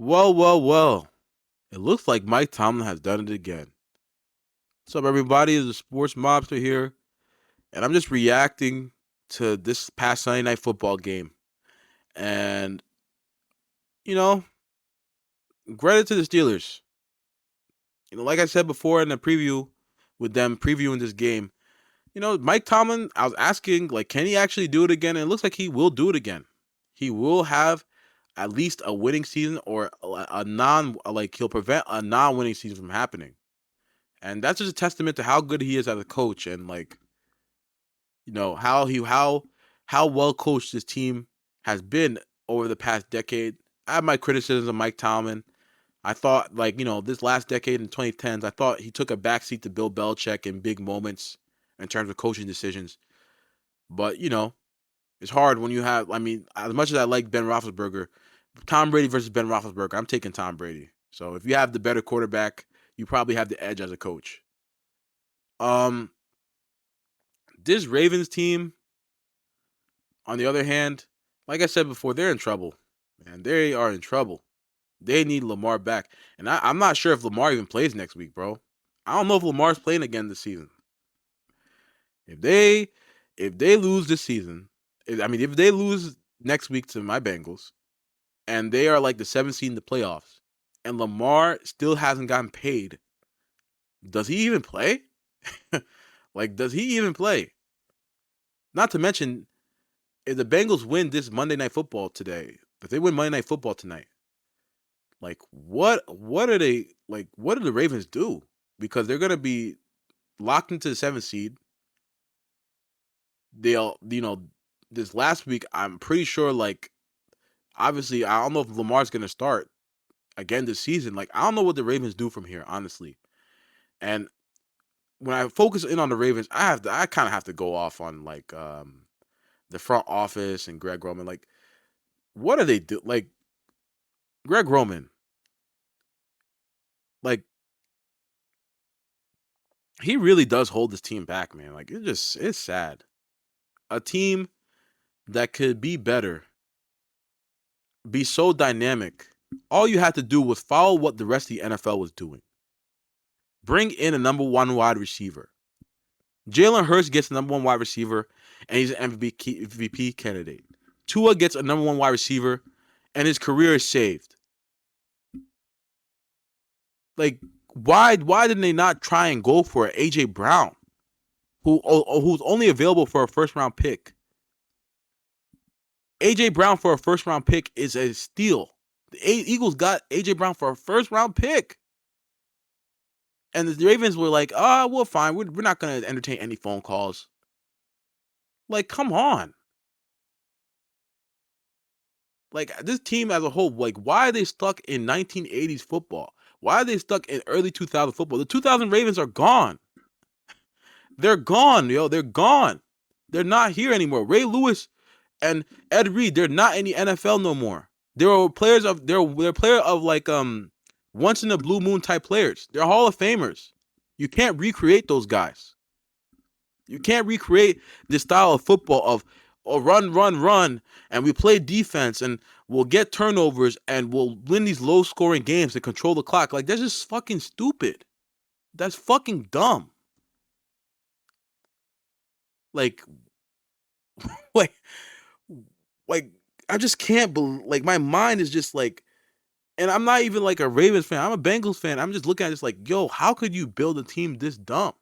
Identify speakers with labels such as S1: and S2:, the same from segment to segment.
S1: Well, well, well. It looks like Mike Tomlin has done it again. What's up, everybody? It's the Sports Mobster here, and I'm just reacting to this past Sunday night football game. And, you know, credit to the Steelers. Like I said before in the preview, with them previewing this game, Mike Tomlin, I was asking, like, can he actually do it again? And it looks like he will do it again. He will have at least a winning season or he'll prevent a non winning season from happening. And that's just a testament to how good he is as a coach and how well coached this team has been over the past decade. I have my criticisms of Mike Tomlin. I thought this last decade in 2010s, I thought he took a backseat to Bill Belichick in big moments in terms of coaching decisions. But it's hard when you have. I mean, as much as I like Ben Roethlisberger, Tom Brady versus Ben Roethlisberger, I'm taking Tom Brady. So if you have the better quarterback, you probably have the edge as a coach. Um, this Ravens team, on the other hand, like I said before, they're in trouble. Man, they are in trouble. They need Lamar back. And I'm not sure if Lamar even plays next week, bro. I don't know if Lamar's playing again this season. If they lose this season, if they lose next week to my Bengals, and they are like the 7th seed in the playoffs, and Lamar still hasn't gotten paid, does he even play? Does he even play? Not to mention, if the Bengals win this Monday Night Football today, if they win Monday Night Football tonight, what are they like? What do the Ravens do? Because they're gonna be locked into the 7th seed. They'll this last week. I'm pretty sure obviously I don't know if Lamar's gonna start again this season. I don't know what the Ravens do from here, honestly. And when I focus in on the Ravens, I kind of have to go off on the front office and Greg Roman. What do they do? Greg Roman, like he really does hold this team back, man. It's sad. A team that could be better, be so dynamic. All you had to do was follow what the rest of the NFL was doing. Bring in a number one wide receiver. Jalen Hurts gets the number one wide receiver, and he's an MVP candidate. Tua gets a number one wide receiver, and his career is saved. Why didn't they not try and go for AJ Brown, who's only available for a first round pick? AJ Brown for a first round pick is a steal. The Eagles got AJ Brown for a first round pick. And the Ravens were like, well, fine. We're not going to entertain any phone calls. Come on. This team as a whole, why are they stuck in 1980s football? Why are they stuck in early 2000 football? The 2000 Ravens are gone. They're gone, yo. They're gone. They're not here anymore. Ray Lewis and Ed Reed, they're not in the NFL no more. They're players of once in a blue moon type players. They're Hall of Famers. You can't recreate those guys. You can't recreate this style of football of run, run, run, and we play defense and we'll get turnovers and we'll win these low scoring games to control the clock. That's just fucking stupid. That's fucking dumb. Like, like, like I just can't believe. My mind is just and I'm not even a Ravens fan. I'm a Bengals fan. I'm just looking at this yo, how could you build a team this dumb?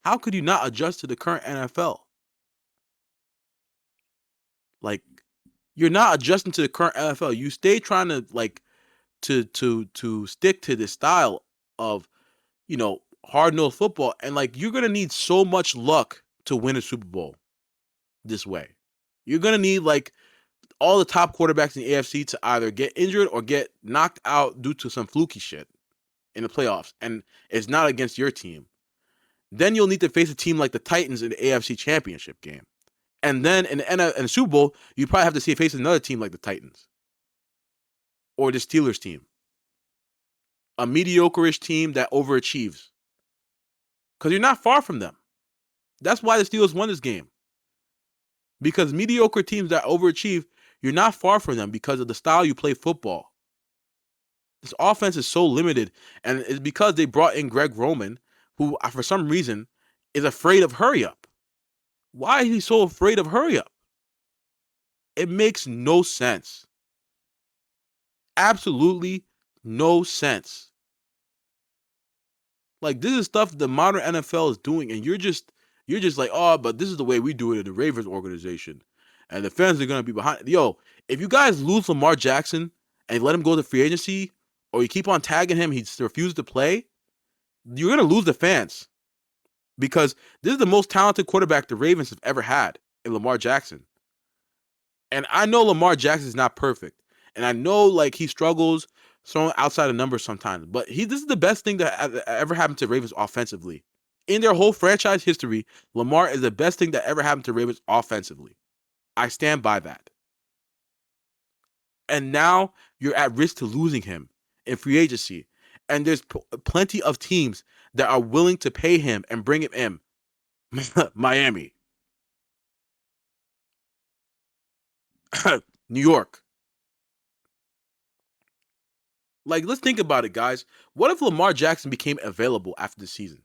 S1: How could you not adjust to the current NFL? Like, you're not adjusting to the current NFL. You stay trying to to stick to this style of hard-nosed football, and you're gonna need so much luck to win a Super Bowl this way. You're gonna need all the top quarterbacks in the AFC to either get injured or get knocked out due to some fluky shit in the playoffs, and it's not against your team. Then you'll need to face a team like the Titans in the AFC Championship game. And then in the Super Bowl, you probably have to face another team like the Titans or the Steelers team. A mediocre-ish team that overachieves. Because you're not far from them. That's why the Steelers won this game. Because mediocre teams that overachieve, you're not far from them because of the style you play football. This offense is so limited, and it's because they brought in Greg Roman, who for some reason is afraid of hurry up. Why is he so afraid of hurry up? It makes no sense. Absolutely no sense. Like this is stuff the modern NFL is doing, and you're just like, oh, but this is the way we do it in the Ravens organization, and the fans are gonna be behind. Yo, if you guys lose Lamar Jackson and let him go to free agency, or you keep on tagging him, he refuses to play, you're gonna lose the fans because this is the most talented quarterback the Ravens have ever had in Lamar Jackson. And I know Lamar Jackson is not perfect, and I know like he struggles throwing outside of numbers sometimes. But this is the best thing that ever happened to Ravens offensively in their whole franchise history. Lamar is the best thing that ever happened to Ravens offensively. I stand by that. And now you're at risk to losing him in free agency, and there's plenty of teams that are willing to pay him and bring him in. Miami, New York. Like, let's think about it, guys. What if Lamar Jackson became available after the season?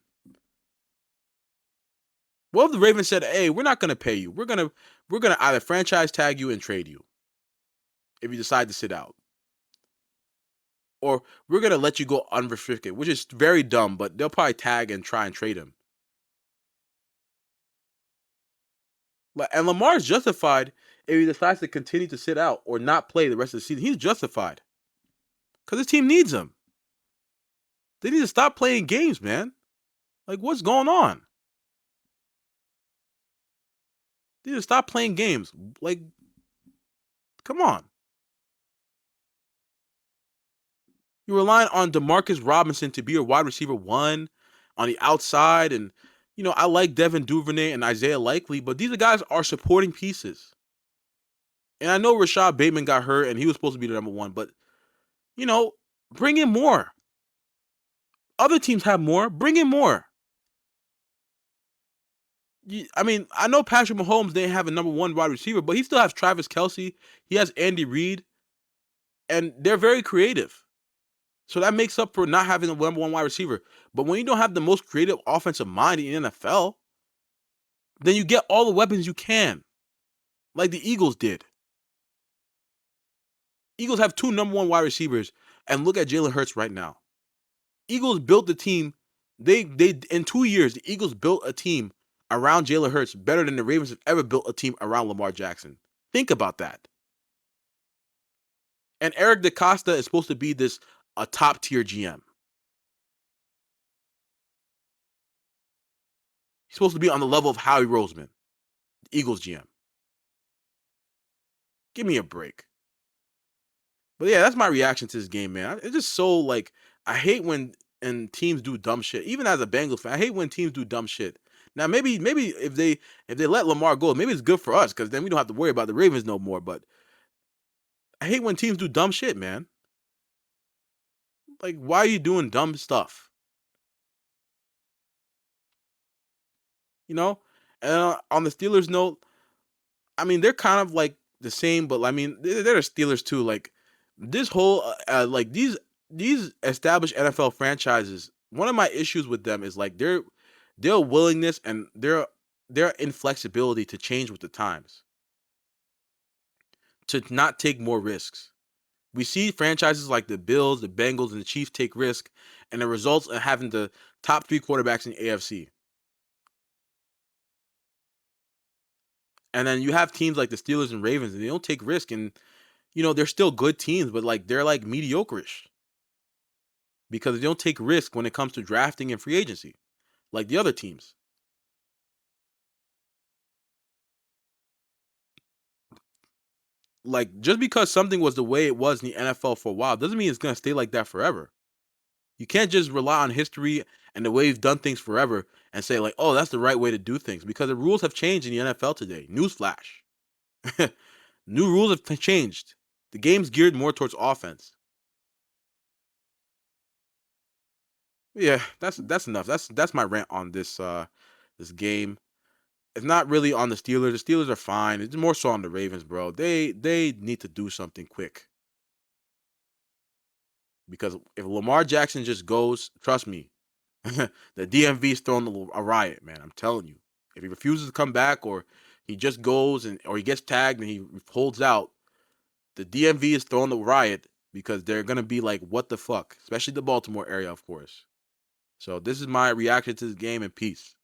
S1: What if the Ravens said, "Hey, we're not going to pay you. We're gonna either franchise tag you and trade you if you decide to sit out, or we're gonna let you go unrestricted," which is very dumb, but they'll probably tag and try and trade him. And Lamar's justified if he decides to continue to sit out or not play the rest of the season. He's justified because his team needs him. They need to stop playing games, man. Like, what's going on? They need to stop playing games. Like, come on. You're relying on Demarcus Robinson to be your wide receiver one on the outside. And, I like Devin Duvernay and Isaiah Likely, but these guys are supporting pieces. And I know Rashad Bateman got hurt and he was supposed to be the number one, but, you know, bring in more. Other teams have more. Bring in more. I mean, I know Patrick Mahomes didn't have a number one wide receiver, but he still has Travis Kelce. He has Andy Reid, and they're very creative. So that makes up for not having a number one wide receiver. But when you don't have the most creative offensive mind in the NFL, then you get all the weapons you can, like the Eagles did. Eagles have two number one wide receivers, and look at Jalen Hurts right now. Eagles built the team. They in 2 years, the Eagles built a team around Jalen Hurts better than the Ravens have ever built a team around Lamar Jackson. Think about that. And Eric DaCosta is supposed to be a top tier GM. He's supposed to be on the level of Howie Roseman, the Eagles GM. Give me a break. But yeah, that's my reaction to this game, man. It's just so like I hate when and teams do dumb shit. Even as a Bengals fan, I hate when teams do dumb shit. Now maybe if they let Lamar go, maybe it's good for us because then we don't have to worry about the Ravens no more. But I hate when teams do dumb shit, man. Like, why are you doing dumb stuff? You know? And on the Steelers note, I mean, they're kind of like the same, but I mean, they're the Steelers too. Like this whole like these established NFL franchises. One of my issues with them is like their willingness and their inflexibility to change with the times, to not take more risks. We see franchises like the Bills, the Bengals, and the Chiefs take risk, and the results of having the top three quarterbacks in the AFC. And then you have teams like the Steelers and Ravens, and they don't take risk, and they're still good teams, but like they're like mediocre-ish because they don't take risk when it comes to drafting and free agency, like the other teams. Like just because something was the way it was in the NFL for a while doesn't mean it's gonna stay like that forever. You can't just rely on history and the way you've done things forever and say like, oh, that's the right way to do things because the rules have changed in the NFL today. Newsflash. New rules have changed. The game's geared more towards offense. Yeah, that's enough. That's my rant on this game. It's not really on the Steelers. The Steelers are fine. It's more so on the Ravens, bro. They need to do something quick. because if Lamar Jackson just goes, trust me, the DMV is throwing a riot, man. I'm telling you. If he refuses to come back, or he just goes and or he gets tagged and he holds out, the DMV is throwing the riot because they're gonna be like, what the fuck? Especially the Baltimore area, of course. So this is my reaction to this game, and peace.